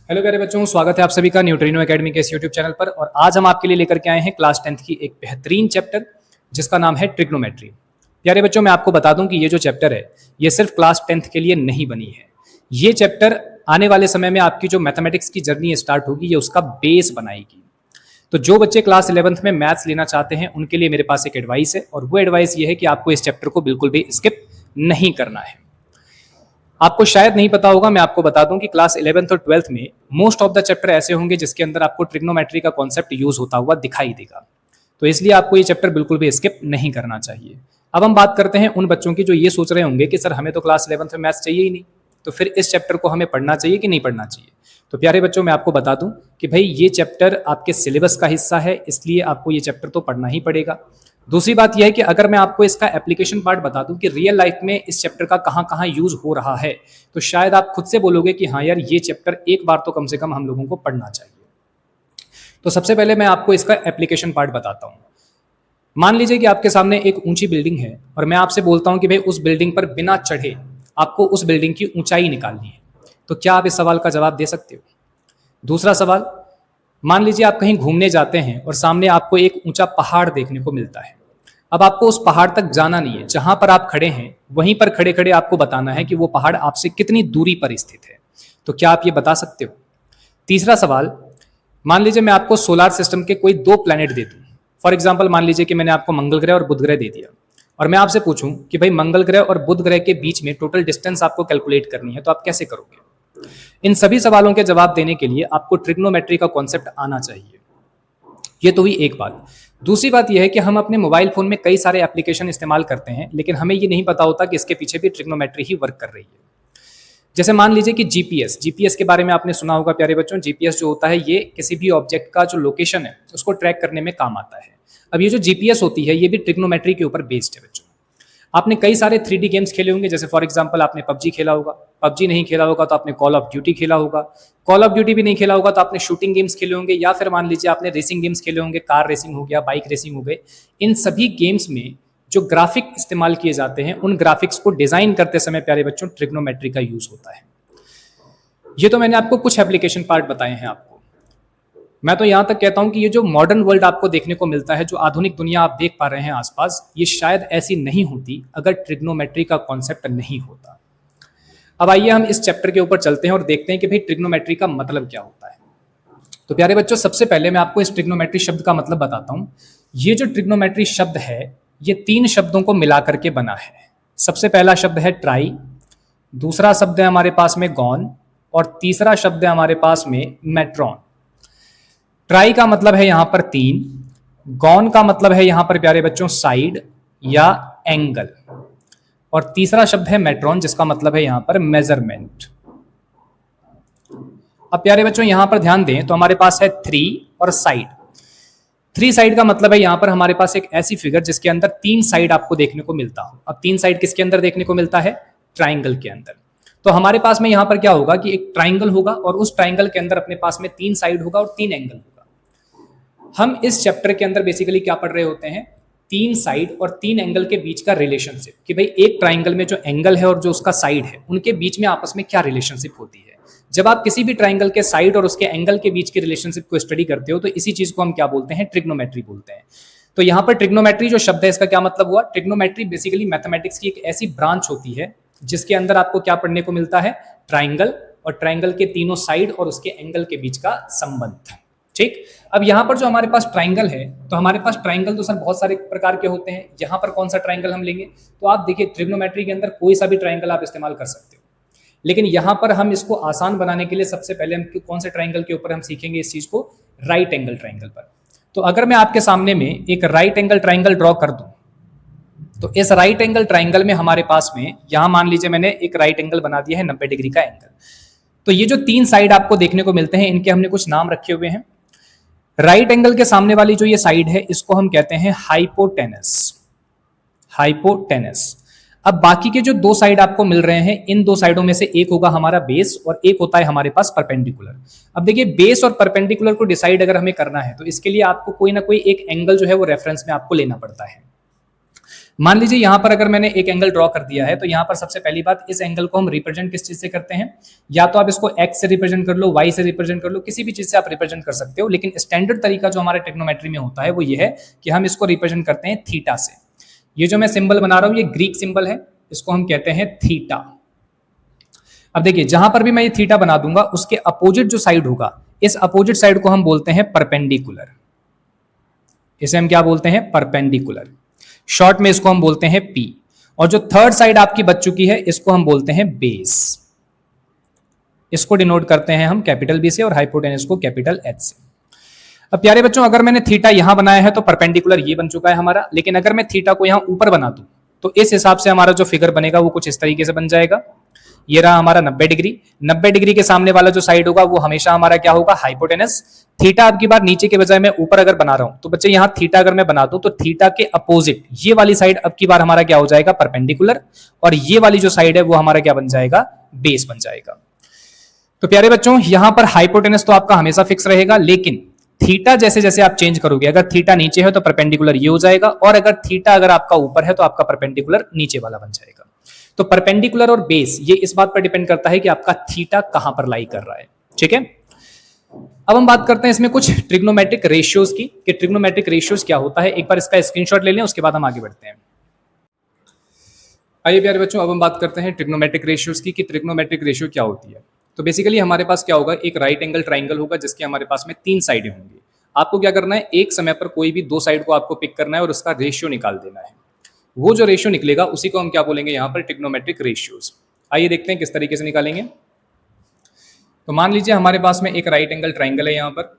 Hello प्यारे बच्चों, स्वागत है आप सभी का न्यूट्रिनो एकेडमी के इस यूट्यूब चैनल पर। और आज हम आपके लिए लेकर के आए हैं क्लास 10th की एक बेहतरीन चैप्टर जिसका नाम है ट्रिग्नोमेट्री। प्यारे बच्चों, मैं आपको बता दूं कि ये जो चैप्टर है ये सिर्फ क्लास 10th के लिए नहीं बनी है। ये चैप्टर आने वाले समय में आपकी जो मैथमेटिक्स की जर्नी स्टार्ट होगी ये उसका बेस बनाएगी। तो जो बच्चे क्लास 11th में मैथ्स लेना चाहते हैं उनके लिए मेरे पास एक एडवाइस है, और वो एडवाइस ये है कि आपको इस चैप्टर को बिल्कुल भी स्किप नहीं करना है। आपको शायद नहीं पता होगा, मैं आपको बता दूं कि क्लास 11th और 12th में मोस्ट ऑफ द चैप्टर ऐसे होंगे जिसके अंदर आपको ट्रिग्नोमेट्री का कॉन्सेप्ट यूज होता हुआ दिखाई देगा। तो इसलिए आपको ये चैप्टर बिल्कुल भी स्किप नहीं करना चाहिए। अब हम बात करते हैं उन बच्चों की जो ये सोच रहे होंगे कि सर हमें तो क्लास 11th में मैथ्स चाहिए ही नहीं, तो फिर इस चैप्टर को हमें पढ़ना चाहिए कि नहीं पढ़ना चाहिए। तो प्यारे बच्चों, मैं आपको बता दूं कि भाई ये चैप्टर आपके सिलेबस का हिस्सा है, इसलिए आपको ये चैप्टर तो पढ़ना ही पड़ेगा। दूसरी बात यह है कि अगर मैं आपको इसका एप्लीकेशन पार्ट बता दूं कि रियल लाइफ में इस चैप्टर का कहां कहां यूज हो रहा है, तो शायद आप खुद से बोलोगे कि हाँ यार, ये चैप्टर एक बार तो कम से कम हम लोगों को पढ़ना चाहिए। तो सबसे पहले मैं आपको इसका एप्लीकेशन पार्ट बताता हूं। मान लीजिए कि आपके सामने एक ऊंची बिल्डिंग है और मैं आपसे बोलता हूं कि भाई उस बिल्डिंग पर बिना चढ़े आपको उस बिल्डिंग की ऊंचाई निकालनी है, तो क्या आप इस सवाल का जवाब दे सकते हो? दूसरा सवाल, मान लीजिए आप कहीं घूमने जाते हैं और सामने आपको एक ऊंचा पहाड़ देखने को मिलता है। अब आपको उस पहाड़ तक जाना नहीं है, जहां पर आप खड़े हैं वहीं पर खड़े खड़े आपको बताना है कि वो पहाड़ आपसे कितनी दूरी पर स्थित है। तो क्या आप ये बता सकते हो? तीसरा सवाल, मान लीजिए मैं आपको सोलार सिस्टम के कोई दो प्लैनेट दे दूं। फॉर एग्जाम्पल, मान लीजिए कि मैंने आपको मंगल ग्रह और बुध ग्रह दे दिया, और मैं आपसे पूछूं कि भाई मंगल ग्रह और बुध ग्रह के बीच में टोटल डिस्टेंस आपको कैलकुलेट करनी है, तो आप कैसे करोगे? इन सभी सवालों के जवाब देने के लिए आपको ट्रिग्नोमेट्री का कॉन्सेप्ट आना चाहिए। ये तो हुई एक बात। दूसरी बात यह है कि हम अपने मोबाइल फोन में कई सारे एप्लीकेशन इस्तेमाल करते हैं, लेकिन हमें ये नहीं पता होता कि इसके पीछे भी ट्रिग्नोमेट्री ही वर्क कर रही है। जैसे मान लीजिए कि जीपीएस जीपीएस के बारे में आपने सुना होगा प्यारे बच्चों। जीपीएस जो होता है ये किसी भी ऑब्जेक्ट का जो लोकेशन है उसको ट्रैक करने में काम आता है। अब ये जो जीपीएस होती है ये भी ट्रिग्नोमेट्री के ऊपर बेस्ड है बच्चों। आपने कई सारे 3D गेम्स खेले होंगे, जैसे फॉर एग्जांपल आपने पबजी खेला होगा। पबजी नहीं खेला होगा तो आपने कॉल ऑफ ड्यूटी खेला होगा। कॉल ऑफ ड्यूटी भी नहीं खेला होगा तो आपने शूटिंग गेम्स खेले होंगे, या फिर मान लीजिए आपने रेसिंग गेम्स खेले होंगे, कार रेसिंग हो गया, बाइक रेसिंग हो गए। इन सभी गेम्स में जो ग्राफिक इस्तेमाल किए जाते हैं उन ग्राफिक्स को डिजाइन करते समय प्यारे बच्चों ट्रिग्नोमेट्री का यूज होता है। ये तो मैंने आपको कुछ एप्लीकेशन पार्ट बताए हैं आपको। मैं तो यहां तक कहता हूं कि ये जो मॉडर्न वर्ल्ड आपको देखने को मिलता है, जो आधुनिक दुनिया आप देख पा रहे हैं आसपास, ये शायद ऐसी नहीं होती अगर ट्रिग्नोमेट्री का कॉन्सेप्ट नहीं होता। अब आइए हम इस चैप्टर के ऊपर चलते हैं और देखते हैं कि भाई ट्रिग्नोमेट्री का मतलब क्या होता है। तो प्यारे बच्चों, सबसे पहले मैं आपको इस ट्रिग्नोमेट्री शब्द का मतलब बताता हूं। ये जो ट्रिग्नोमेट्री शब्द है ये तीन शब्दों को मिलाकर के बना है। सबसे पहला शब्द है ट्राई, दूसरा शब्द है हमारे पास में गॉन, और तीसरा शब्द है हमारे पास में मेट्रॉन। ट्राई का मतलब है यहां पर तीन, गॉन का मतलब है यहां पर प्यारे बच्चों साइड या एंगल, और तीसरा शब्द है मेट्रॉन जिसका मतलब है यहां पर मेजरमेंट। अब प्यारे बच्चों यहां पर ध्यान दें तो हमारे पास है थ्री और साइड। थ्री साइड का मतलब है यहां पर हमारे पास एक ऐसी फिगर जिसके अंदर तीन साइड आपको देखने को मिलता हो। अब तीन साइड किसके अंदर देखने को मिलता है? ट्राइंगल के अंदर। तो हमारे पास में यहां पर क्या होगा कि एक ट्राइंगल होगा और उस ट्राइंगल के अंदर अपने पास में तीन साइड होगा और तीन एंगल होगा। हम इस चैप्टर के अंदर बेसिकली क्या पढ़ रहे होते हैं? तीन साइड और तीन एंगल के बीच का रिलेशनशिप, कि भाई एक ट्राइंगल में जो एंगल है और जो उसका साइड है उनके बीच में आपस में क्या रिलेशनशिप होती है। जब आप किसी भी ट्राइंगल के साइड और उसके एंगल के बीच की रिलेशनशिप को स्टडी करते हो तो इसी चीज को हम क्या बोलते हैं? ट्रिग्नोमेट्री बोलते हैं। तो यहां पर ट्रिग्नोमेट्री जो शब्द है इसका क्या मतलब हुआ? ट्रिग्नोमेट्री बेसिकली मैथमेटिक्स की एक ऐसी ब्रांच होती है जिसके अंदर आपको क्या पढ़ने को मिलता है? ट्राइंगल, और ट्राइंगल के तीनों साइड और उसके एंगल के बीच का संबंध। ठीक। अब यहां पर जो हमारे पास ट्राइंगल है, तो हमारे पास ट्राइंगल तो सर बहुत सारे प्रकार के होते हैं। यहां पर कौन सा ट्राइंगल हम लेंगे? तो आप देखिए ट्रिग्नोमेट्री के अंदर कोई सा भी ट्राइंगल आप इस्तेमाल कर सकते हो, लेकिन यहां पर हम इसको आसान बनाने के लिए सबसे पहले हम कौन से ट्राइंगल के ऊपर हम सीखेंगे इस चीज को? राइट एंगल ट्राइंगल पर। तो अगर मैं आपके सामने में एक राइट एंगल ट्राइंगल ड्रॉ कर दूं, तो इस राइट एंगल ट्राइंगल में हमारे पास में यहां मान लीजिए मैंने एक राइट एंगल बना दिया है 90 डिग्री का एंगल। तो ये जो तीन साइड आपको देखने को मिलते हैं इनके हमने कुछ नाम रखे हुए हैं। राइट एंगल के सामने वाली जो ये साइड है इसको हम कहते हैं हाइपोटेनस। हाइपोटेनस। अब बाकी के जो दो साइड आपको मिल रहे हैं, इन दो साइडों में से एक होगा हमारा बेस और एक होता है हमारे पास परपेंडिकुलर। अब देखिए बेस और परपेंडिकुलर को डिसाइड अगर हमें करना है तो इसके लिए आपको कोई ना कोई एक एंगल जो है वो रेफरेंस में आपको लेना पड़ता है। मान लीजिए यहां पर अगर मैंने एक एंगल ड्रॉ कर दिया है, तो यहां पर सबसे पहली बात, इस एंगल को हम रिप्रेजेंट किस चीज से करते हैं? या तो आप इसको एक्स से रिप्रेजेंट कर लो, वाई से रिप्रेजेंट कर लो, किसी भी चीज से आप रिप्रेजेंट कर सकते हो, लेकिन स्टैंडर्ड तरीका जो हमारे ट्रिग्नोमेट्री में होता है वो ये है कि हम इसको रिप्रेजेंट करते हैं थीटा से। ये जो मैं सिंबल बना रहा हूं ये ग्रीक सिंबल है, इसको हम कहते हैं थीटा। अब देखिए जहां पर भी मैं ये थीटा बना दूंगा उसके अपोजिट जो साइड होगा, इस अपोजिट साइड को हम बोलते हैं परपेंडिकुलर। इसे हम क्या बोलते हैं? परपेंडिकुलर। शॉर्ट में इसको हम बोलते हैं पी। और जो थर्ड साइड आपकी बच चुकी है इसको हम बोलते हैं बेस। इसको डिनोट करते हैं हम कैपिटल बी से और हाइपोटेनस को कैपिटल एच से। अब प्यारे बच्चों अगर मैंने थीटा यहां बनाया है तो परपेंडिकुलर ये बन चुका है हमारा, लेकिन अगर मैं थीटा को यहां ऊपर बना दूं तो इस हिसाब से हमारा जो फिगर बनेगा वो कुछ इस तरीके से बन जाएगा। ये रहा हमारा 90 डिग्री। 90 डिग्री के सामने वाला जो साइड होगा वो हमेशा हमारा क्या होगा? हाइपोटेनस। थीटा अब की बार नीचे के बजाय मैं ऊपर अगर बना रहा हूं तो बच्चे यहां थीटा अगर मैं बना दूं तो थीटा के अपोजिट ये वाली साइड अब की बार हमारा क्या हो जाएगा? परपेंडिकुलर। और ये वाली जो साइड है वो हमारा क्या बन जाएगा? बेस बन जाएगा। तो प्यारे बच्चों यहां पर हाइपोटेनस तो आपका हमेशा फिक्स रहेगा, लेकिन थीटा जैसे जैसे आप चेंज करोगे, अगर थीटा नीचे है तो परपेंडिकुलर ये हो जाएगा, और अगर थीटा अगर आपका ऊपर है तो आपका परपेंडिकुलर नीचे वाला बन जाएगा। तो परपेंडिकुलर और बेस ये इस बात पर डिपेंड करता है कि आपका थीटा कहां पर लाई कर रहा है। ठीक है, अब हम बात करते हैं इसमें कुछ ट्रिग्नोमेट्रिक रेशियोज की, कि ट्रिग्नोमेट्रिक रेशियोज क्या होता है। एक बार इसका स्क्रीनशॉट ले लें, उसके बाद हम आगे बढ़ते हैं। आइए प्यारे बच्चों अब हम बात करते हैं ट्रिग्नोमेट्रिक रेशियोज की, कि ट्रिग्नोमेट्रिक रेशियो क्या होती है। तो बेसिकली हमारे पास क्या होगा? एक राइट एंगल ट्राइंगल होगा जिसके हमारे पास में 3 साइडें होंगी। आपको क्या करना है? एक समय पर कोई भी 2 साइड को आपको पिक करना है और उसका रेशियो निकाल देना है। वो जो रेशियो निकलेगा उसी को हम क्या बोलेंगे यहाँ पर? Trigonometric ratios. आइए देखते हैं किस तरीके से निकालेंगे। तो मान लीजिए हमारे पास में एक राइट एंगल ट्राइंगल है यहाँ पर,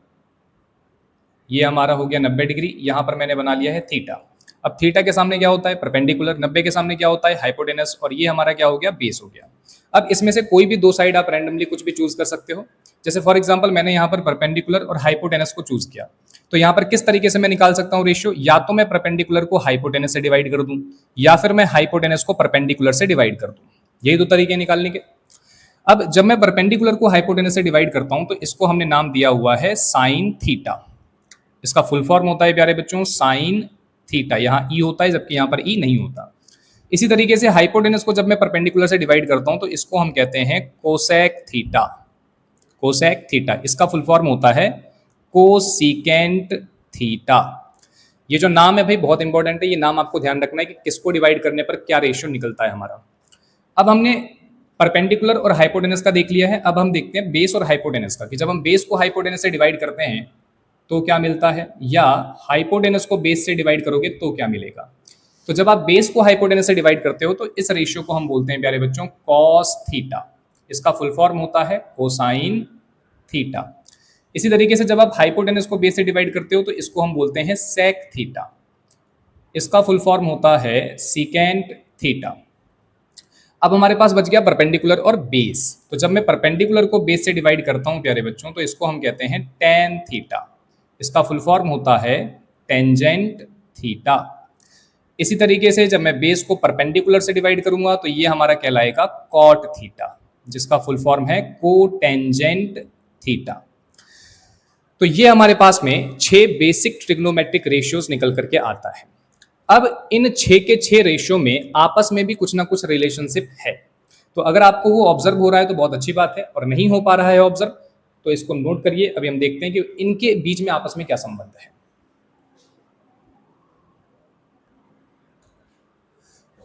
ये हमारा हो गया 90 डिग्री। यहाँ पर मैंने बना लिया है थीटा। अब थीटा के सामने क्या होता है? परपेंडिकुलर। 90 के सामने क्या होता है? हाइपोटेनस। और ये हमारा क्या हो गया? बेस हो गया। अब इसमें से कोई भी 2 साइड आप रैंडमली कुछ भी चूज कर सकते हो। जैसे फॉर एग्जांपल मैंने यहाँ पर परपेंडिकुलर और हाइपोटेनस को चूज किया, तो यहाँ पर किस तरीके से मैं निकाल सकता हूँ रेशियो? या तो मैं परपेंडिकुलर को हाइपोटेनस से डिवाइड कर दूं, या फिर मैं हाइपोटेनस को परपेंडिकुलर से डिवाइड कर दूं। यही 2 तरीके निकालने के। अब जब मैं परपेंडिकुलर को हाइपोटेनस से डिवाइड करता हूं तो इसको हमने नाम दिया हुआ है साइन थीटा। इसका फुल फॉर्म होता है प्यारे बच्चों साइन थीटा। यहाँ ई होता है जबकि यहाँ पर ई नहीं होता। इसी तरीके से हाइपोटेनस को जब मैं परपेंडिकुलर से डिवाइड करता हूं तो इसको हम कहते हैं कोसेक थीटा। कोसेक थीटा इसका फुल फॉर्म होता है कोसिकेंट थीटा। ये जो नाम है भाई बहुत इंपॉर्टेंट है, ये नाम आपको ध्यान रखना है कि किसको डिवाइड करने पर क्या रेशियो निकलता है हमारा। अब हमने परपेंडिकुलर और हाइपोटेनस का देख लिया है, अब हम देखते हैं बेस और हाइपोटेनस का, कि जब हम बेस को हाइपोटेनस से डिवाइड करते हैं तो क्या मिलता है, या हाइपोटेनस को बेस से डिवाइड करोगे तो क्या मिलेगा। तो जब आप बेस को हाइपोटेनस से डिवाइड करते हो तो इस रेशियो को हम बोलते हैं प्यारे बच्चों कॉस थीटा। इसका फुल फॉर्म होता है कोसाइन थीटा। इसी तरीके से जब आप हाइपोटेनस को बेस से डिवाइड करते हो तो इसको हम बोलते हैं सेक थीटा। इसका फुल फॉर्म होता है सीकेंट थीटा। अब हमारे पास बच गया परपेंडिकुलर और बेस। तो जब मैं परपेंडिकुलर को बेस से डिवाइड करता हूं प्यारे बच्चों तो इसको हम कहते हैं टेन थीटा। इसका फुल फॉर्म होता है टेंजेंट थीटा। इसी तरीके से जब मैं बेस को परपेंडिकुलर से डिवाइड करूंगा तो ये हमारा कहलाएगा कॉट थीटा, जिसका फुल फॉर्म है कोटेंजेंट थीटा। तो ये हमारे पास में 6 बेसिक ट्रिग्नोमेट्रिक रेशियोज निकल करके आता है। अब इन 6 के 6 रेशियो में आपस में भी कुछ ना कुछ रिलेशनशिप है। तो अगर आपको वो ऑब्जर्व हो रहा है तो बहुत अच्छी बात है, और नहीं हो पा रहा है ऑब्जर्व तो इसको नोट करिए। अभी हम देखते हैं कि इनके बीच में आपस में क्या संबंध है।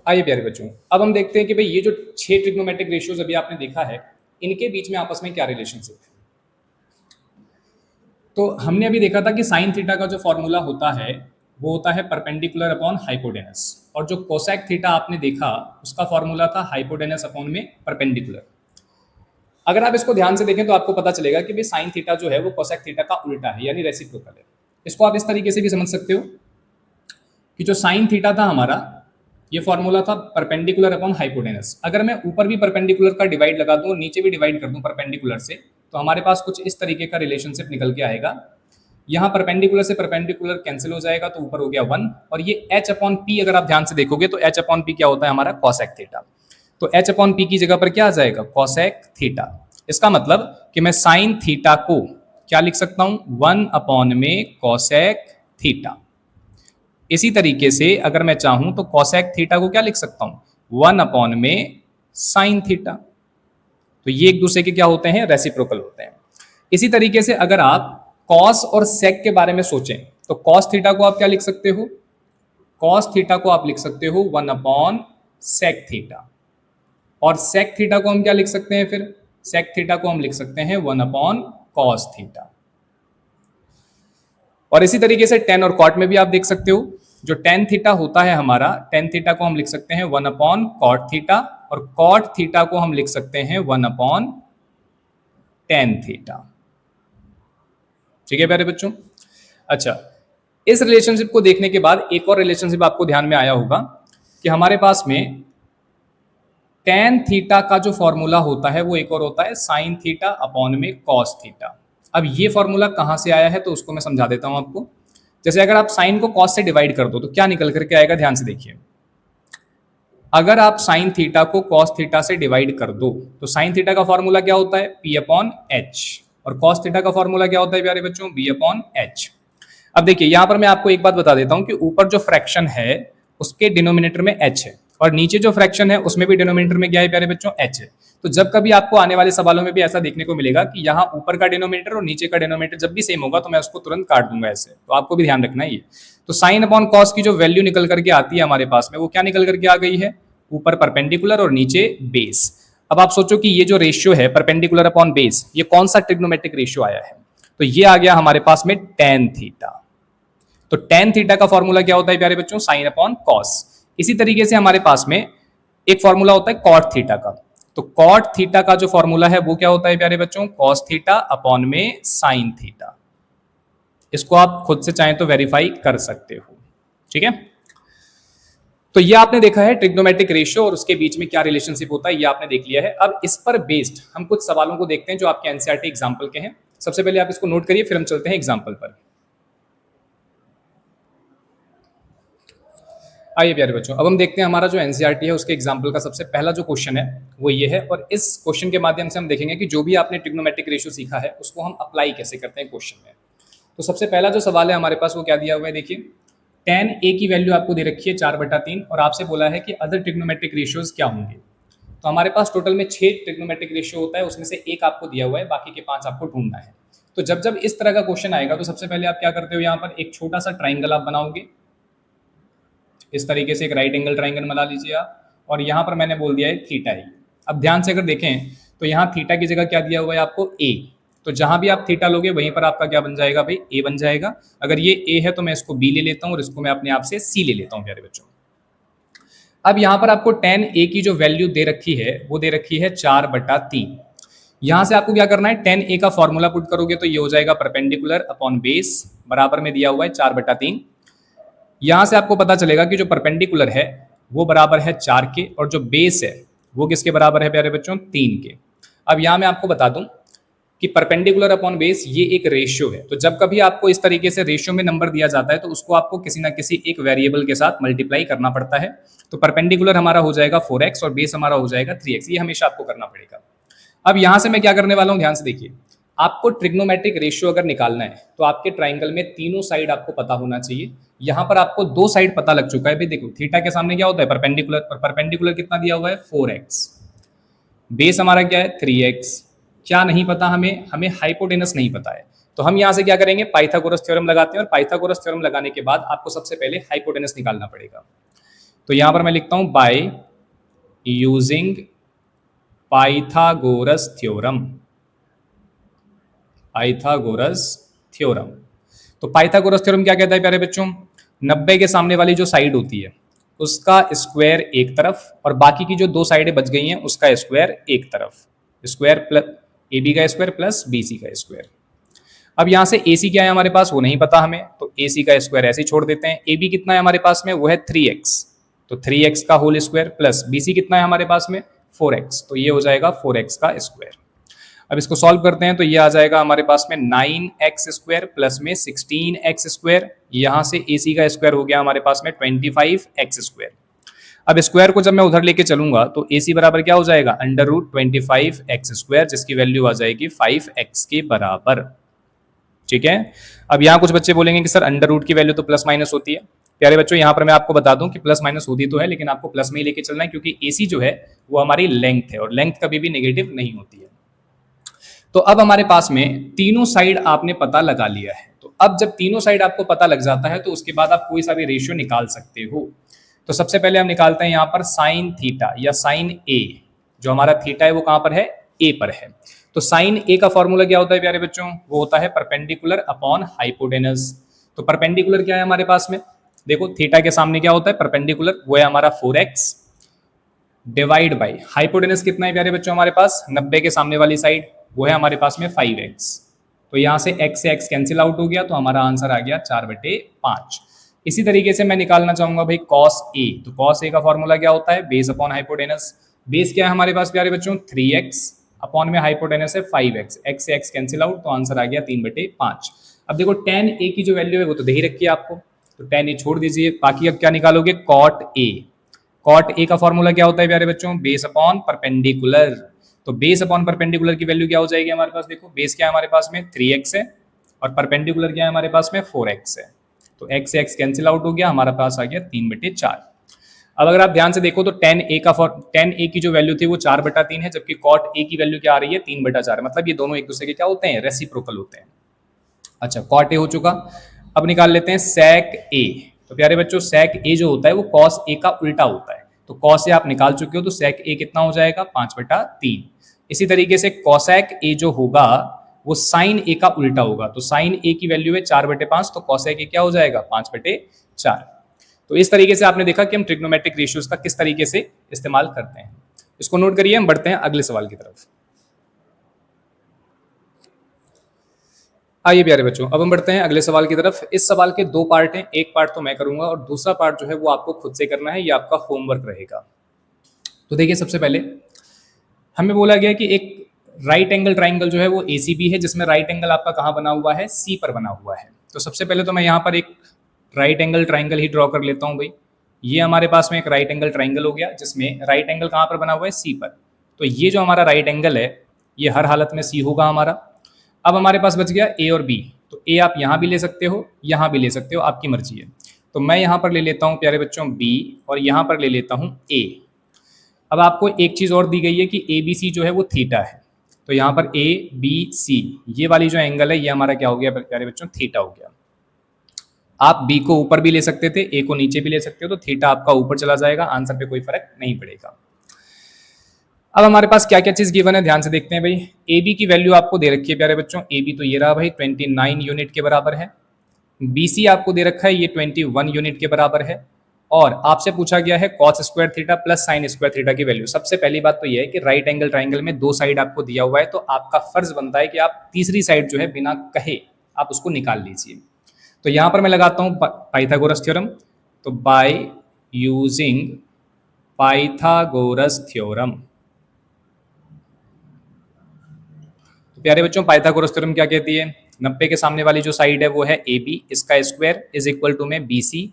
आइए प्यारे बच्चों अब हम देखते हैं कि भाई ये जो 6 ट्रिग्नोमेट्रिक रेशियोज अभी आपने देखा है इनके बीच में आपस में क्या रिलेशनशिप है। तो हमने अभी देखा था कि साइन थीटा का जो फॉर्मूला होता है वो होता है परपेंडिकुलर अपॉन हाइपोटेनस, और जो कोसेक थीटा आपने देखा उसका फॉर्मूला था हाइपोटेनस अपॉन में परपेंडिकुलर। अगर आप इसको ध्यान से देखें तो आपको पता चलेगा कि भाई साइन थीटा जो है वो कोसेक थीटा का उल्टा है, यानी रेसिप्रोकल है। इसको आप इस तरीके से भी समझ सकते हो कि जो साइन थीटा था हमारा ये फॉर्मूला था परपेंडिकुलर अपॉन हाइपोटेनस। अगर मैं ऊपर भी परपेंडिकुलर का डिवाइड लगा दूं और नीचे भी डिवाइड कर दूं परपेंडिकुलर से, तो हमारे पास कुछ इस तरीके का रिलेशनशिप निकल के आएगा। यहाँ परपेंडिकुलर से परपेंडिकुलर कैंसिल हो जाएगा तो ऊपर हो गया 1, और ये h अपॉन पी अगर आप ध्यान से देखोगे तो h अपॉन पी क्या होता है हमारा कॉसेक थीटा। तो h अपॉन पी की जगह पर क्या आ जाएगा कॉसेक थीटा। इसका मतलब कि मैं साइन थीटा को क्या लिख सकता हूं 1 अपॉन में कॉसेक थीटा। इसी तरीके से अगर मैं चाहूं तो कॉसेक थीटा को क्या लिख सकता हूं, 1 में साइन थीटा। तो ये एक दूसरे के क्या होते हैं, रेसिप्रोकल होते हैं। इसी तरीके से अगर आप कॉस और सेक के बारे में सोचें तो कॉस थीटा को आप क्या लिख सकते हो, कॉस थीटा को आप लिख सकते हो 1 सेक थीटा। और सेक थीटा को हम क्या लिख सकते हैं, फिर सेक थीटा को हम लिख सकते हैं 1 कॉस थीटा। और इसी तरीके से टेन और कॉट में भी आप देख सकते हो, जो टेन थीटा होता है हमारा, टेन थीटा को हम लिख सकते हैं 1 कॉट थीटा, और कॉट थीटा को हम लिख सकते हैं 1 टेन थीटा। ठीक है प्यारे बच्चों। अच्छा, इस रिलेशनशिप को देखने के बाद एक और रिलेशनशिप आपको ध्यान में आया होगा कि हमारे पास में टेन थीटा का जो फॉर्मूला होता है वो एक और होता है साइन थीटा अपॉन में कॉस थीटा। अब ये फॉर्मूला कहां से आया है तो उसको मैं समझा देता हूं आपको। जैसे अगर आप साइन को कॉस से डिवाइड कर दो तो क्या निकल करके आएगा, ध्यान से देखिए। अगर आप साइन थीटा को कॉस थीटा से डिवाइड कर दो तो साइन थीटा का फॉर्मूला क्या होता है, पी अपॉन एच, और कॉस थीटा का फॉर्मूला क्या होता है प्यारे बच्चों, बी अपॉन एच। अब देखिए यहां पर मैं आपको एक बात बता देता हूं कि ऊपर जो फ्रैक्शन है उसके डिनोमिनेटर में एच है, और नीचे जो फ्रैक्शन है उसमें भी डिनोमिनेटर में क्या है प्यारे बच्चों, एच है। तो जब कभी आपको आने वाले सवालों में भी ऐसा देखने को मिलेगा कि यहाँ ऊपर का डिनोमिनेटर और नीचे का डिनोमिनेटर जब भी सेम होगा तो मैं उसको तुरंत काट दूंगा ऐसे, तो आपको भी ध्यान रखना है ये। तो साइन अपॉन कॉस की जो वैल्यू निकल करके आती है हमारे पास में वो क्या निकल करके आ गई है, ऊपर परपेंडिकुलर और नीचे बेस। अब आप सोचो कि ये जो रेशियो है परपेंडिकुलर अपॉन बेस, ये कौन सा ट्रिग्नोमेट्रिक रेशियो आया है, तो ये आ गया हमारे पास में टेन थीटा। तो टेन थीटा का फॉर्मूला क्या होता है प्यारे बच्चों, साइन अपॉन कॉस। इसी तरीके से हमारे पास में एक फॉर्मूला होता है कॉट थीटा का। तो कॉट थीटा का जो फॉर्मूला है वो क्या होता है प्यारे बच्चों, कॉस थीटा अपॉन में साइन थीटा। इसको आप खुद से चाहें तो वेरीफाई कर सकते हो। ठीक है, तो ये आपने देखा है ट्रिग्नोमेट्रिक रेशियो और उसके बीच में क्या रिलेशनशिप होता है, ये आपने देख लिया है। अब इस पर बेस्ड हम कुछ सवालों को देखते हैं जो आपके एनसीईआरटी एग्जाम्पल के हैं। सबसे पहले आप इसको नोट करिए, फिर हम चलते हैं एग्जाम्पल पर। आइए प्यारे बच्चों, अब हम देखते हैं हमारा जो एनसीईआरटी है उसके एग्जाम्पल का सबसे पहला जो क्वेश्चन है वो ये है, और इस क्वेश्चन के माध्यम से हम देखेंगे कि जो भी आपने ट्रिग्नोमेट्रिक रेशियो सीखा है उसको हम अप्लाई कैसे करते हैं क्वेश्चन में। तो सबसे पहला जो सवाल है हमारे पास वो क्या दिया हुआ है, देखिए टेन ए की वैल्यू आपको दे रखी है 4/3, और आपसे बोला है कि अदर ट्रिग्नोमेट्रिक रेशियोज क्या होंगे। तो हमारे पास टोटल में 6 ट्रिग्नोमेट्रिक रेशियो होता है, उसमें से एक आपको दिया हुआ है, बाकी के 5 आपको ढूंढना है। तो जब जब इस तरह का क्वेश्चन आएगा तो सबसे पहले आप क्या करते हो, यहाँ पर एक छोटा सा ट्राइंगल आप बनाओगे, इस तरीके से एक राइट एंगल ट्राइंगल बना लीजिए आप, और यहाँ पर मैंने बोल दिया है थीटा ही। अब ध्यान से अगर देखें तो यहाँ थीटा की जगह क्या दिया हुआ है आपको, ए। तो जहां भी आप थीटा लोगे वहीं पर आपका क्या बन जाएगा भाई, ए बन जाएगा। अगर ये ए है तो मैं इसको बी ले लेता हूँ और इसको मैं अपने आप से सी ले लेता हूँ प्यारे बच्चों। अब यहाँ पर आपको टेन ए की जो वैल्यू दे रखी है वो दे रखी है 4/3। यहाँ से आपको क्या करना है, टेन ए का फॉर्मूला पुट करोगे तो ये हो जाएगा परपेंडिकुलर अपॉन बेस, बराबर में दिया हुआ है 4/3। यहाँ से आपको पता चलेगा कि जो परपेंडिकुलर है वो बराबर है 4 के, और जो बेस है वो किसके बराबर है प्यारे बच्चों, 3 के। अब यहाँ मैं आपको बता दूं कि परपेंडिकुलर अपॉन बेस ये एक रेशियो है, तो जब कभी आपको इस तरीके से रेशियो में नंबर दिया जाता है तो उसको आपको किसी ना किसी एक वेरिएबल के साथ मल्टीप्लाई करना पड़ता है। तो परपेंडिकुलर हमारा हो जाएगा 4x और बेस हमारा हो जाएगा 3x, ये हमेशा आपको करना पड़ेगा। अब यहाँ से मैं क्या करने वाला हूँ, ध्यान से देखिए। आपको ट्रिग्नोमेट्रिक रेशियो अगर निकालना है तो आपके ट्राइंगल में तीनों साइड आपको पता होना चाहिए। यहाँ पर आपको 2 साइड पता लग चुका है भाई, देखो थीटा के सामने क्या होता है, परपेंडिकुलर, और परपेंडिकुलर कितना दिया हुआ है 4x, बेस हमारा क्या है 3x। क्या नहीं पता हमें, हमें हाइपोटेनस नहीं पता है। तो हम यहाँ से क्या करेंगे, पाइथागोरस थ्योरम लगाते हैं, और पाइथागोरस थ्योरम लगाने के बाद आपको सबसे पहले हाइपोटेनस निकालना पड़ेगा। तो यहाँ पर मैं लिखता हूँ by using Pythagoras theorem, Pythagoras theorem. तो पाइथागोरस थ्योरम क्या कहता है प्यारे बच्चों, 90 के सामने वाली जो साइड होती है उसका स्क्वायर एक तरफ, और बाकी की जो 2 साइडें बच गई हैं उसका स्क्वायर एक तरफ, स्क्वायर प्लस ए बी का स्क्वायर प्लस बी सी का स्क्वायर। अब यहाँ से ए सी क्या है हमारे पास वो नहीं पता हमें, तो ए सी का स्क्वायर ऐसे ही छोड़ देते हैं। ए बी कितना है हमारे पास में, वो है 3x, तो 3x का whole square plus B C कितना है हमारे पास में 4x, तो ये हो जाएगा 4x का स्क्वायर। अब इसको सॉल्व करते हैं तो ये आ जाएगा हमारे पास में 9x स्क्वायर प्लस में 16x स्क्वायर, यहाँ से ए सी का स्क्वायर हो गया हमारे पास में 25x स्क्वायर। अब स्क्वायर को जब मैं उधर लेके चलूंगा तो ए सी बराबर क्या हो जाएगा, √25x स्क्वायर, जिसकी वैल्यू आ जाएगी 5x के बराबर। ठीक है, अब यहाँ कुछ बच्चे बोलेंगे कि सर अंडर रूट की वैल्यू तो प्लस माइनस होती है, प्यारे बच्चों यहाँ पर मैं आपको बता दूं कि प्लस माइनस होती तो है, लेकिन आपको प्लस में ही लेके चलना है, क्योंकि AC जो है वो हमारी लेंथ है और लेंथ कभी भी नेगेटिव नहीं होती है। तो अब हमारे पास में तीनों साइड आपने पता लगा लिया है। तो अब जब तीनों साइड आपको पता लग जाता है तो उसके बाद आप कोई सा भी रेशियो निकाल सकते हो। तो सबसे पहले हम निकालते हैं यहाँ पर साइन थीटा या साइन ए। जो हमारा थीटा है वो कहाँ पर है, ए पर है। तो साइन ए का फॉर्मूला क्या होता है प्यारे बच्चों, वो होता है परपेंडिकुलर अपॉन हाइपोटेनस। तो परपेंडिकुलर क्या है हमारे पास में, देखो थीटा के सामने क्या होता है परपेंडिकुलर, वो है हमारा 4x डिवाइड बाई हाइपोटेनस कितना है प्यारे बच्चों हमारे पास 90 के सामने वाली साइड, वो है हमारे पास में 5x। तो यहाँ से x से x कैंसिल आउट हो गया, तो हमारा आंसर आ गया 4/5। इसी तरीके से मैं निकालना चाहूंगा भाई cos a। तो cos a का फॉर्मूला क्या होता है, बेस अपॉन हाइपोटेनस। बेस क्या है हमारे पास प्यारे बच्चों 3x, अपॉन में हाइपोटेनस है 5x, x से x कैंसिल आउट, तो आंसर आ गया 3/5। अब देखो tan a की जो वैल्यू है वो तो दे ही रखी है आपको, तो tan a छोड़ दीजिए, बाकी अब क्या निकालोगे cot a। cot a का फॉर्मूला क्या होता है प्यारे बच्चों, बेस अपॉन परपेंडिकुलर। तो बेस अपॉन परपेंडिकुलर की वैल्यू क्या हो जाएगी हमारे पास, देखो बेस क्या है हमारे पास में 3x है और परपेंडिकुलर क्या है हमारे पास में 4x है। तो x से x कैंसिल आउट हो गया, हमारा पास आ गया 3/4। अब अगर आप ध्यान से देखो तो tan a की जो वैल्यू थी वो 4/3 है, जबकि cot a की वैल्यू क्या आ रही है 3/4। मतलब ये दोनों एक दूसरे के क्या होते हैं, रेसिप्रोकल होते हैं। अच्छा cot a हो चुका, अब निकाल लेते हैं sec a। तो प्यारे बच्चों sec a जो होता है वो cos a का उल्टा होता है। तो cos a आप निकाल चुके हो, तो sec a कितना हो जाएगा 5/3। इसी तरीके से cosec a जो होगा वो sin a का उल्टा होगा। तो sin a की वैल्यू है 4/5, तो cosec a क्या हो जाएगा 5/4। तो इस तरीके से आपने देखा कि हम ट्रिग्नोमेट्रिक रेशियोज का किस तरीके से इस्तेमाल करते हैं। इसको नोट करिए, हम बढ़ते हैं अगले सवाल की तरफ। आइए प्यारे बच्चों, अब हम बढ़ते हैं अगले सवाल की तरफ। इस सवाल के दो पार्ट हैं, एक पार्ट तो मैं करूंगा और दूसरा पार्ट जो है वो आपको खुद से करना है, ये आपका होमवर्क रहेगा। तो देखिए सबसे पहले हमें बोला गया कि एक राइट एंगल ट्राइंगल जो है वो ACB है, जिसमें राइट एंगल आपका कहाँ बना हुआ है, C पर बना हुआ है। तो सबसे पहले तो मैं यहाँ पर एक राइट एंगल ट्राइंगल ही ड्रॉ कर लेता हूँ भाई। ये हमारे पास में एक राइट एंगल ट्राइंगल हो गया, जिसमें राइट एंगल कहाँ पर बना हुआ है, C पर। तो ये जो हमारा राइट एंगल है ये हर हालत में C होगा हमारा। अब हमारे पास बच गया A और B। तो A आप यहाँ भी ले सकते हो, यहाँ भी ले सकते हो, आपकी मर्जी है। तो मैं यहाँ पर ले लेता हूँ प्यारे बच्चों B और यहाँ पर ले लेता हूँ A। अब आपको एक चीज़ और दी गई है कि ABC जो है वो थीटा है। तो यहाँ पर ABC ये वाली जो एंगल है ये हमारा क्या हो गया प्यारे बच्चों, थीटा हो गया। आप B को ऊपर भी ले सकते थे, A को नीचे भी ले सकते हो, तो थीटा आपका ऊपर चला जाएगा, आंसर पे कोई फर्क नहीं पड़ेगा। अब हमारे पास क्या क्या चीज गिवन है, ध्यान से देखते हैं भाई। AB की वैल्यू आपको दे रखी है प्यारे बच्चों, AB तो ये रहा भाई 29 यूनिट के बराबर है। BC आपको दे रखा है ये 21 यूनिट के बराबर है। और आपसे पूछा गया है cos square theta plus sine square theta की वैल्यू। सबसे पहली बात तो ये है कि राइट एंगल ट्राइंगल में दो साइड आपको दिया हुआ है, तो आपका फर्ज बनता है कि आप तीसरी साइड जो है बिना कहे आप उसको निकाल लीजिए। तो यहाँ पर मैं लगाता हूँ पाइथागोरस थ्योरम। तो बाय यूजिंग पाइथागोरस थ्योरम, तो प्यारे बच्चों पाइथागोरस थ्योरम क्या कहती है, 90 के सामने वाली जो साइड है वो है AB, इसका स्क्वायर इज इक्वल टू में BC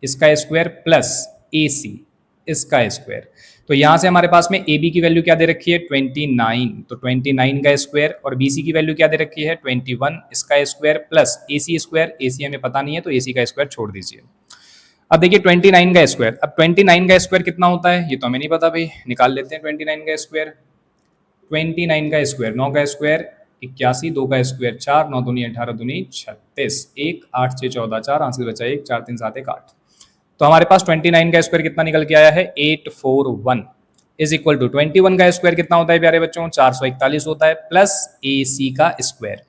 इसका स्क्वायर प्लस AC इसका स्क्वायर। तो यहाँ से हमारे पास में AB की वैल्यू क्या दे रखी है 29, तो 29 का स्क्वायर, और BC की वैल्यू क्या दे रखी है 21 इसका square plus AC square. AC हमें पता नहीं है तो AC का स्क्वायर छोड़ दीजिए। अब देखिए 29 का स्क्वायर, अब 29 का स्क्वायर कितना होता है ये तो हमें नहीं पता भाई, निकाल लेते हैं 29 का स्क्वायर। 29 का स्क्वायर 9 का स्क्वायर 81, 2 का स्क्वायर 4, 9 दूनी 18 दूनी 36, 1 8 6 14 4, आंसर बचा 1 4 3 7 1 8। तो हमारे पास 29 का स्क्वायर कितना निकल के आया है 841 इज इक्वल टू 21 का स्क्वायर कितना होता है प्यारे बच्चों 441 होता है, प्लस AC का स्क्वायर।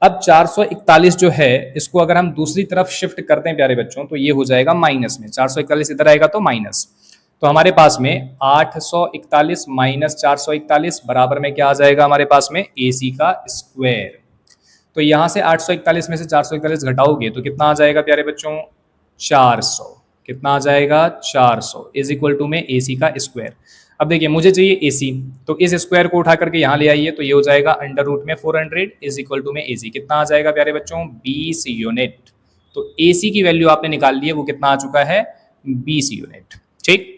अब 441 जो है इसको अगर हम दूसरी तरफ शिफ्ट करते हैं प्यारे बच्चों तो ये हो जाएगा माइनस में, 441 इधर आएगा तो माइनस। तो हमारे पास में 841 माइनस 441 बराबर में क्या आ जाएगा हमारे पास में AC का स्क्वायर। तो यहाँ से 841 में से 441 घटाओगे तो कितना आ जाएगा प्यारे बच्चों 400, कितना आ जाएगा 400 इज इक्वल टू में AC का स्क्वायर। अब देखिए मुझे चाहिए AC, तो इस स्क्वायर को उठा करके यहाँ ले आइए, तो ये हो जाएगा अंडर रूट में 400 इज इक्वल टू में AC कितना आ जाएगा प्यारे बच्चों 20 यूनिट। तो AC की वैल्यू आपने निकाल ली है, वो कितना आ चुका है 20 यूनिट। ठीक,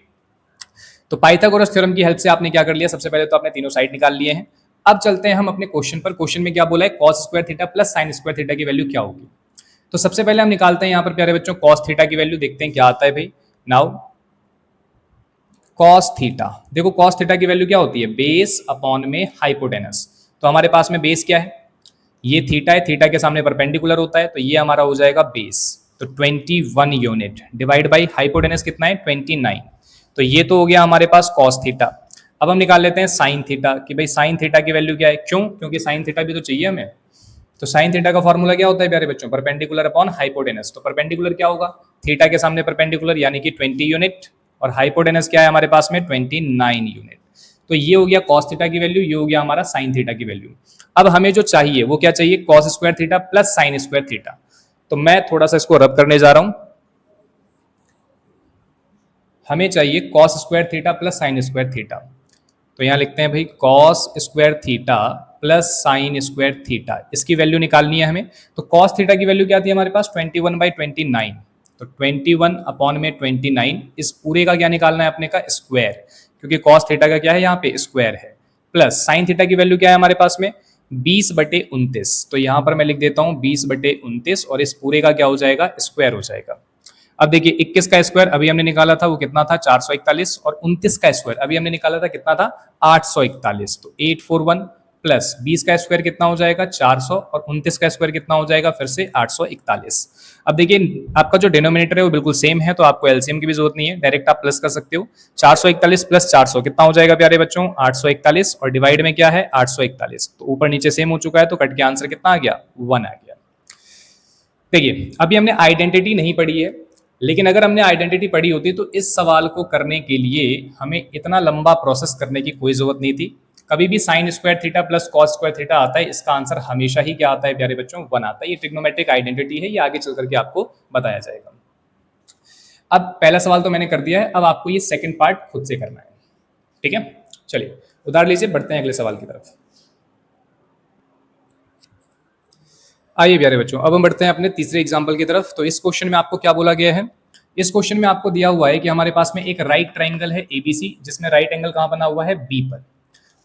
तो पाइथागोरस थ्योरम की हेल्प से आपने क्या कर लिया, सबसे पहले तो आपने तीनों साइड निकाल लिए हैं। अब चलते हैं हम अपने क्वेश्चन पर। क्वेश्चन में क्या बोला है cos square theta plus sine square theta की वैल्यू क्या होगी। तो सबसे पहले हम निकालते हैं यहाँ पर प्यारे बच्चों कॉस थीटा की वैल्यू, देखते हैं क्या आता है भाई। नाउ कॉस थीटा, देखो कॉस थीटा की वैल्यू क्या होती है, बेस अपॉन में हाइपोटेनस। तो हमारे पास में बेस क्या है, ये थीटा है, थीटा के सामने परपेंडिकुलर होता है, तो ये हमारा हो जाएगा बेस। तो 21 यूनिट डिवाइड बाई हाइपोटेनस कितना है 29। तो ये तो हो गया हमारे पास कॉस थीटा। अब हम निकाल लेते हैं साइन थीटा कि भाई साइन थीटा की वैल्यू क्या है, क्यों, क्योंकि साइन थीटा भी तो चाहिए हमें। तो साइन थीटा का फॉर्मूला क्या होता है प्यारे बच्चों, परपेंडिकुलर अपॉन हाइपोटेनस। तो परपेंडिकुलर क्या होगा, थीटा के सामने परपेंडिकुलर यानी कि 20 यूनिट, और हाइपोटेनस क्या है हमारे पास में 29 यूनिट। तो ये हो गया कॉस थीटा की वैल्यू, ये हो गया हमारा साइन थीटा की वैल्यू। अब हमें जो चाहिए वो क्या चाहिए, cos square theta plus sine square theta. तो मैं थोड़ा सा इसको रब करने जा रहा हूं। हमें चाहिए cos square theta plus sine square theta. तो यहां लिखते हैं भाई cos square theta plus sine square theta, इसकी वैल्यू निकालनी है हमें। तो कॉस थीटा की वैल्यू क्या थी हमारे पास 21/29। तो 21 अपॉन में 29, इस पूरे का क्या निकालना है अपने का, स्क्वायर, क्योंकि कॉस थीटा का क्या है यहाँ पे स्क्वायर है। प्लस साइन थीटा की वैल्यू क्या है हमारे पास में 20/29। तो यहाँ पर मैं लिख देता हूँ 20/29, और इस पूरे का क्या हो जाएगा, स्क्वायर हो जाएगा। अब देखिए 21 का स्क्वायर अभी हमने निकाला था वो कितना था 441, और 29 का स्क्वायर अभी हमने निकाला था कितना था 841। तो 841 प्लस 20 का स्क्वायर कितना हो जाएगा 400, और 29 का स्क्वायर कितना हो जाएगा फिर से 841। अब देखिए आपका जो डिनोमिनेटर है वो बिल्कुल सेम है, तो आपको एलसीएम की भी जरूरत नहीं है, डायरेक्ट आप प्लस कर सकते हो। 441 प्लस 400 कितना हो जाएगा प्यारे बच्चों 841, और डिवाइड में क्या है 841, तो ऊपर नीचे सेम हो चुका है, तो कट के आंसर कितना आ गया 1 आ गया। देखिए अभी हमने आइडेंटिटी नहीं पढ़ी है, लेकिन अगर हमने आइडेंटिटी पढ़ी होती तो इस सवाल को करने के लिए हमें इतना लंबा प्रोसेस करने की कोई जरूरत नहीं थी। कभी भी sine square theta plus cos square theta आता है, इसका आंसर हमेशा ही क्या आता है प्यारे बच्चों 1 आता है। ये ट्रिग्नोमेट्रिक आइडेंटिटी है, ये आगे चल करके आपको बताया जाएगा। अब पहला सवाल तो मैंने कर दिया है, अब आपको ये सेकंड पार्ट खुद से करना है, ठीक है। चलिए उधार लीजिए, बढ़ते हैं अगले सवाल की तरफ। आइए प्यारे बच्चों, अब हम बढ़ते हैं अपने तीसरे एग्जाम्पल की तरफ। तो इस क्वेश्चन में आपको क्या बोला गया है, इस क्वेश्चन में आपको दिया हुआ है कि हमारे पास में एक राइट ट्राइंगल है एबीसी, जिसमें राइट एंगल कहाँ बना हुआ है बी पर,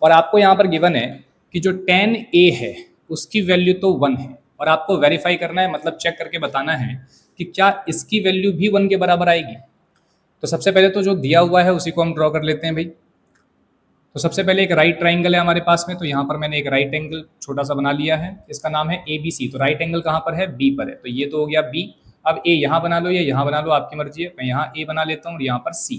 और आपको यहाँ पर गिवन है कि जो tan A है उसकी वैल्यू तो 1 है, और आपको वेरीफाई करना है, मतलब चेक करके बताना है कि क्या इसकी वैल्यू भी 1 के बराबर आएगी। तो सबसे पहले तो जो दिया हुआ है उसी को हम ड्रॉ कर लेते हैं भाई। तो सबसे पहले एक राइट ट्राइंगल है हमारे पास में, तो यहाँ पर मैंने एक राइट एंगल छोटा सा बना लिया है, इसका नाम है ABC। तो राइट एंगल कहाँ पर है बी पर है, तो ये तो हो गया B। अब A यहाँ बना लो या यहाँ बना लो, आपकी मर्जी है। मैं यहाँ A बना लेता हूँ और यहाँ पर C।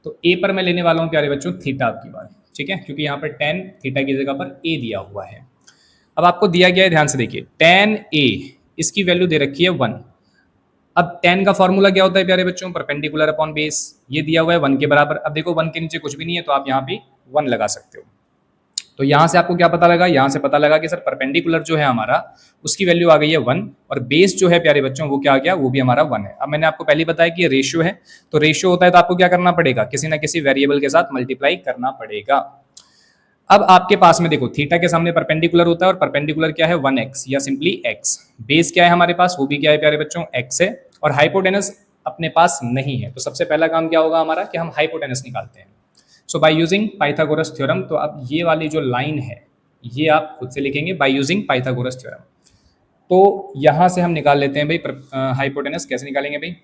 तो A पर मैं लेने वाला हूँ प्यारे बच्चों थीटा आपकी बात, ठीक है, क्योंकि यहाँ पर tan थीटा की जगह पर A दिया हुआ है। अब आपको दिया गया है, ध्यान से देखिए, tan A इसकी वैल्यू दे रखी है 1। अब tan का फॉर्मूला क्या होता है प्यारे बच्चों, परपेंडिकुलर अपॉन बेस, ये दिया हुआ है 1 के बराबर। अब देखो 1 के नीचे कुछ भी नहीं है, तो आप यहाँ पे 1 लगा सकते हो। तो यहाँ से आपको क्या पता लगा, यहाँ से पता लगा कि सर परपेंडिकुलर जो है हमारा उसकी वैल्यू आ गई है 1, और बेस जो है प्यारे बच्चों वो क्या आ गया, वो भी हमारा 1 है। अब मैंने आपको पहले बताया कि ये रेशियो है, तो रेशियो होता है तो आपको क्या करना पड़ेगा, किसी ना किसी वेरिएबल के साथ मल्टीप्लाई करना पड़ेगा। अब आपके पास में देखो थीटा के सामने परपेंडिकुलर होता है, और परपेंडिकुलर क्या है 1x या सिंपली x। बेस क्या है हमारे पास, वो भी क्या है प्यारे बच्चों x है, और हाइपोटेनस अपने पास नहीं है। तो सबसे पहला काम क्या होगा हमारा कि हम हाइपोटेनस निकालते हैं। सो बाय यूजिंग पाइथागोरस थ्योरम, तो अब ये वाली जो लाइन है ये आप खुद से लिखेंगे बाय यूजिंग पाइथागोरस थ्योरम। तो यहाँ से हम निकाल लेते हैं भाई हाइपोटेनस। कैसे निकालेंगे भाई,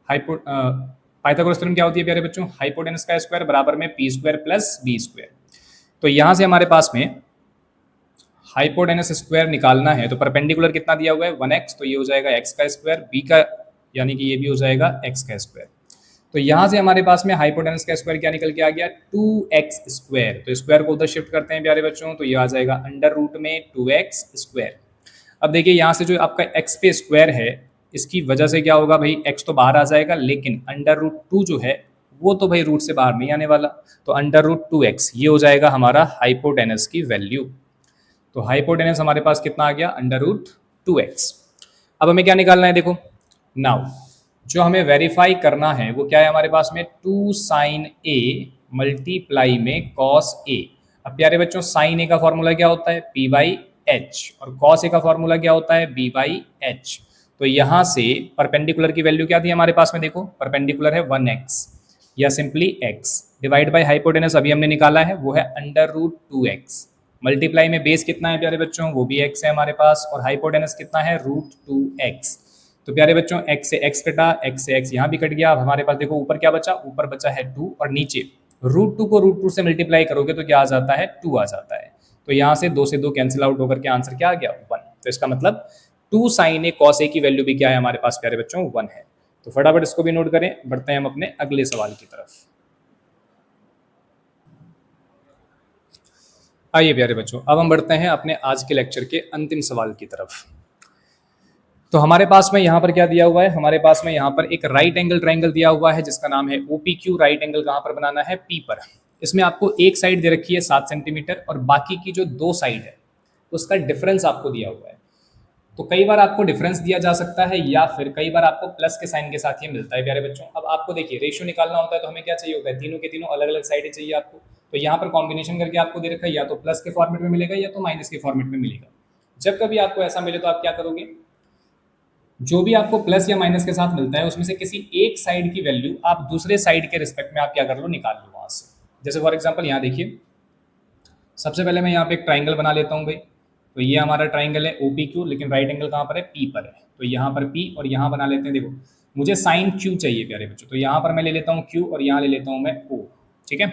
पाइथागोरस थ्योरम क्या होती है प्यारे बच्चों, हाइपोटेनस का स्क्वायर बराबर में P square plus B square. तो यहाँ से हमारे पास में हाइपोटेनस स्क्वायर निकालना है, तो परपेंडिकुलर कितना दिया हुआ है 1x, तो ये हो जाएगा x का स्क्वायर, b का यानी कि ये भी हो जाएगा x का स्क्वायर। तो यहाँ से हमारे पास में हाइपोटेनस का स्क्वायर क्या निकल के आ गया 2x स्क्वायर। तो स्क्वायर को उधर शिफ्ट करते हैं प्यारे बच्चों, तो ये आ जाएगा अंडर रूट में 2x स्क्वायर। अब देखिए यहाँ से जो आपका x पे स्क्वायर है, इसकी वजह से क्या होगा भाई, x तो बाहर आ जाएगा, लेकिन अंडर रूट 2 जो है वो तो भाई रूट से बाहर नहीं आने वाला, तो अंडर रूट 2x ये हो जाएगा हमारा हाइपोटेनस की वैल्यू। तो हाइपोटेनस हमारे पास कितना आ गया अंडर रूट 2x। अब हमें क्या निकालना है, देखो नाउ जो हमें वेरीफाई करना है वो क्या है हमारे पास में 2 sin a मल्टीप्लाई में cos a। अब प्यारे बच्चों sin a का फॉर्मूला क्या होता है p बाई h, और cos a का फॉर्मूला क्या होता है b बाई h। तो यहाँ से परपेंडिकुलर की वैल्यू क्या थी हमारे पास में, देखो परपेंडिकुलर है 1x या simply x, divide by hypotenuse अभी हमने निकाला है वो है अंडर रूट 2x। मल्टीप्लाई में बेस कितना है प्यारे बच्चों, वो भी x है हमारे पास, और हाइपोटेनस कितना है √2x। तो प्यारे बच्चों x से x कटा, x से x यहाँ भी कट गया। अब हमारे पास देखो ऊपर क्या बचा, ऊपर बचा है 2 और नीचे √2 को √2 से मल्टीप्लाई करोगे तो क्या आ जाता है, 2 आ जाता है। तो यहाँ से 2 से 2 कैंसिल आउट होकर के आंसर क्या आ गया, 1। तो इसका मतलब 2 sin a cos a की वैल्यू भी क्या है हमारे पास प्यारे बच्चों, 1 है। तो फटाफट इसको भी नोट करें, बढ़ते हैं हम अपने अगले सवाल की तरफ। आइए प्यारे बच्चों, अब हम बढ़ते हैं अपने आज के लेक्चर के अंतिम सवाल की तरफ। तो हमारे पास में यहाँ पर क्या दिया हुआ है, हमारे पास में यहाँ पर एक राइट एंगल ट्राइंगल दिया हुआ है जिसका नाम है OPQ। राइट एंगल कहाँ पर बनाना है, P पर। इसमें आपको एक साइड दे रखी है 7 सेंटीमीटर और बाकी की जो 2 साइड है उसका डिफरेंस आपको दिया हुआ है। तो कई बार आपको डिफरेंस दिया जा सकता है या फिर कई बार आपको प्लस के साइन के साथ ही मिलता है प्यारे बच्चों। अब आपको देखिए रेशियो निकालना होता है तो हमें क्या चाहिए होता है, तीनों के तीनों अलग अलग साइडें चाहिए आपको। तो यहाँ पर कॉम्बिनेशन करके आपको दे रखा है, या तो प्लस के फॉर्मेट में मिलेगा या तो माइनस के फॉर्मेट में मिलेगा। जब कभी आपको ऐसा मिले तो आप क्या करोगे, जो भी आपको प्लस या माइनस के साथ मिलता है उसमें से किसी एक साइड की वैल्यू आप दूसरे साइड के रिस्पेक्ट में आप क्या कर लो, निकाल लो वहां से। जैसे फॉर एग्जांपल यहाँ देखिए, सबसे पहले मैं यहाँ पे एक ट्राइंगल बना लेता हूँ भाई। तो ये हमारा ट्राइंगल है OPQ, लेकिन राइट एंगल कहाँ पर है, P पर है। तो यहाँ पर P और यहाँ बना लेते हैं। देखो मुझे साइन Q चाहिए प्यारे बच्चों, तो यहाँ पर मैं ले लेता हूँ Q और यहाँ ले लेता हूँ मैं O। ठीक है,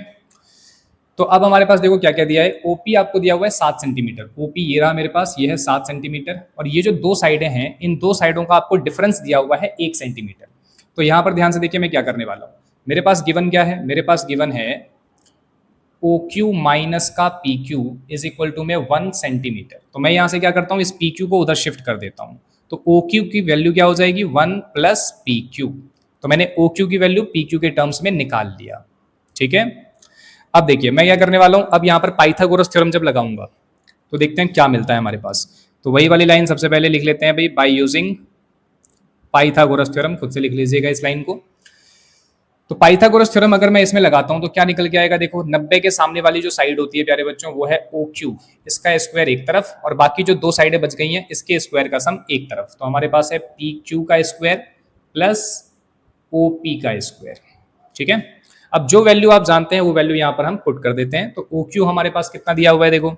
तो अब हमारे पास देखो क्या क्या दिया है। OP आपको दिया हुआ है 7 सेंटीमीटर। OP ये रहा मेरे पास, ये है 7 सेंटीमीटर, और ये जो 2 साइडें हैं इन 2 साइडों का आपको डिफरेंस दिया हुआ है 1 सेंटीमीटर। तो यहाँ पर ध्यान से देखिए मैं क्या करने वाला हूँ। मेरे पास गिवन क्या है, मेरे पास गिवन है OQ माइनस का PQ इज इक्वल टू में 1 सेंटीमीटर। तो मैं यहाँ से क्या करता हूँ, इस PQ को उधर शिफ्ट कर देता हूँ। तो OQ की वैल्यू क्या हो जाएगी, 1 प्लस PQ। तो मैंने OQ की वैल्यू PQ के टर्म्स में निकाल लिया। ठीक है, अब देखिए मैं क्या करने वाला हूं, अब यहाँ पर पाइथागोरस थ्योरम जब लगाऊंगा तो देखते हैं क्या मिलता है हमारे पास। तो वही वाली लाइन सबसे पहले लिख लेते हैं भाई, बाय यूजिंग पाइथागोरस थ्योरम। खुद से लिख लीजिएगा इस लाइन को। तो पाइथागोरस थ्योरम अगर मैं इसमें लगाता हूं तो क्या निकल के आएगा, देखो 90 के सामने वाली जो साइड होती है प्यारे बच्चों वो है OQ, इसका स्क्वायर एक तरफ, और बाकी जो 2 साइडें बच गई हैं इसके स्क्वायर का सम एक तरफ। तो हमारे पास है PQ का स्क्वायर प्लस OP का स्क्वायर। ठीक है, अब जो वैल्यू आप जानते हैं वो वैल्यू यहाँ पर हम पुट कर देते हैं। तो OQ हमारे पास कितना दिया हुआ है, देखो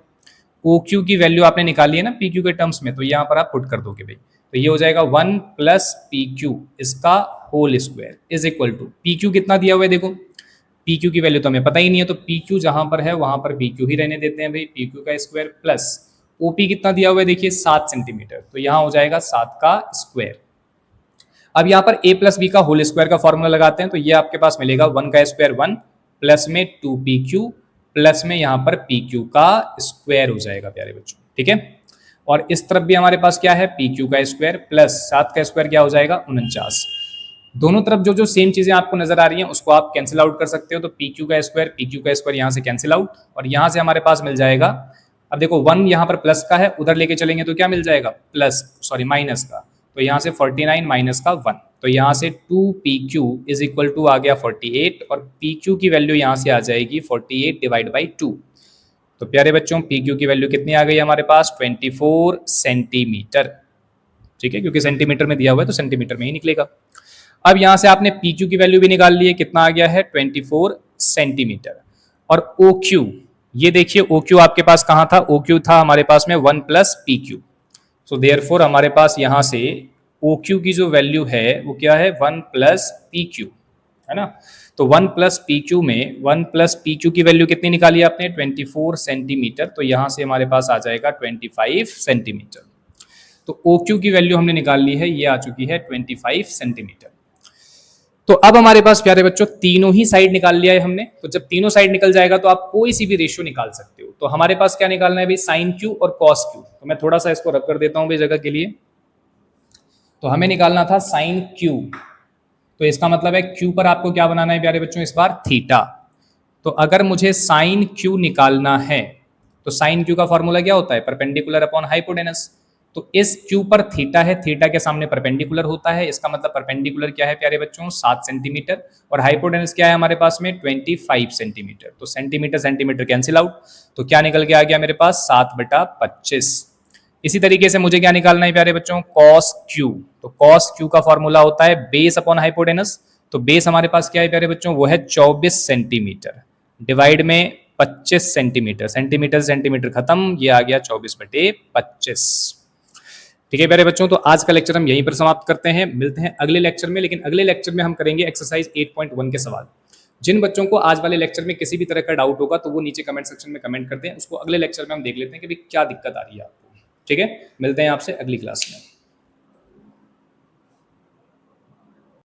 OQ की वैल्यू आपने निकाली है ना PQ के टर्म्स में, तो यहाँ पर आप पुट कर दोगे भाई। तो ये हो जाएगा 1 प्लस PQ इसका whole square is equal to, PQ कितना दिया हुआ है देखो, PQ की वैल्यू तो हमें पता ही नहीं है, तो PQ जहां पर है वहां पर PQ ही रहने देते हैं भाई, PQ का स्क्वायर प्लस OP कितना दिया हुआ है देखिए 7 सेंटीमीटर, तो यहाँ हो जाएगा 7 का स्क्वायर। अब यहाँ पर a प्लस बी का होल स्क्वायर का फॉर्मूला लगाते हैं, तो ये आपके पास मिलेगा 1 का स्क्वायर 1 प्लस में 2PQ प्लस में यहाँ पर PQ का स्क्वायर हो जाएगा प्यारे बच्चों। ठीक है, और इस तरफ भी हमारे पास क्या है, PQ का स्क्वायर प्लस 7 का स्क्वायर क्या हो जाएगा, 49। दोनों तरफ जो जो सेम चीजें आपको नजर आ रही हैं उसको आप कैंसिल आउट कर सकते हो। तो PQ का स्क्वायर यहाँ से कैंसिल आउट, और यहाँ से हमारे पास मिल जाएगा, अब देखो 1 यहाँ पर प्लस का है, उधर लेके चलेंगे तो क्या मिल जाएगा, माइनस का। तो यहाँ से 49 माइनस का 1, तो यहाँ से 2PQ इज इक्वल टू आ गया 48, और PQ की वैल्यू यहाँ से आ जाएगी 48 डिवाइड बाई 2। तो प्यारे बच्चों PQ की वैल्यू कितनी आ गई हमारे पास, 24 सेंटीमीटर। ठीक है, क्योंकि सेंटीमीटर में दिया हुआ है तो सेंटीमीटर में ही निकलेगा। अब यहाँ से आपने PQ की वैल्यू भी निकाल ली है, कितना आ गया है 24 सेंटीमीटर। और OQ, ये देखिए OQ आपके पास कहाँ था, OQ था हमारे पास में 1 प्लस PQ। सो देयरफॉर हमारे पास यहाँ से OQ की जो वैल्यू है वो क्या है, 1 प्लस PQ है ना। तो 1 प्लस PQ में 1 प्लस PQ की वैल्यू कितनी निकाली आपने, 24 सेंटीमीटर। तो यहाँ से हमारे पास आ जाएगा 25 सेंटीमीटर। तो OQ की वैल्यू हमने निकाल ली है, ये आ चुकी है 25 सेंटीमीटर। तो अब हमारे पास प्यारे बच्चों तीनों ही साइड निकाल लिया है हमने। तो जब तीनों साइड निकल जाएगा तो आप कोई सी भी रेशियो निकाल सकते हो। तो हमारे पास क्या निकालना है भाई, साइन Q और कॉस Q। तो मैं थोड़ा सा इसको रब कर देता हूं भाई जगह के लिए। तो हमें निकालना था साइन Q, तो इसका मतलब है Q पर आपको क्या बनाना है प्यारे बच्चों, इस बार थीटा। तो अगर मुझे साइन Q निकालना है तो साइन Q का फॉर्मूला क्या होता है, परपेंडिकुलर अपॉन हाइपोटेनस। तो इस Q पर थीटा है, थीटा के सामने परपेंडिकुलर होता है, इसका मतलब परपेंडिकुलर क्या है प्यारे बच्चों, 7 सेंटीमीटर, और हाइपोटेनस क्या है हमारे पास में 25 सेंटीमीटर। तो सेंटीमीटर सेंटीमीटर कैंसिल आउट, तो क्या निकल के आ गया मेरे पास 7/25। इसी तरीके से मुझे क्या निकालना है प्यारे बच्चों, कॉस Q। तो कॉस Q का फॉर्मूला होता है बेस अपॉन हाइपोटेनस। तो बेस हमारे पास क्या है प्यारे बच्चों, वो है 24 सेंटीमीटर डिवाइड में 25 सेंटीमीटर। सेंटीमीटर सेंटीमीटर खत्म, ये आ गया 24/25। ठीक है प्यारे बच्चों, तो आज का लेक्चर हम यहीं पर समाप्त करते हैं। मिलते हैं अगले लेक्चर में, लेकिन अगले लेक्चर में हम करेंगे एक्सरसाइज 8.1 के सवाल। जिन बच्चों को आज वाले लेक्चर में किसी भी तरह का डाउट होगा तो वो नीचे कमेंट सेक्शन में कमेंट करते हैं, उसको अगले लेक्चर में हम देख लेते हैं कि भाई क्या दिक्कत आ रही है आपको। ठीक है, मिलते हैं आपसे अगली क्लास में।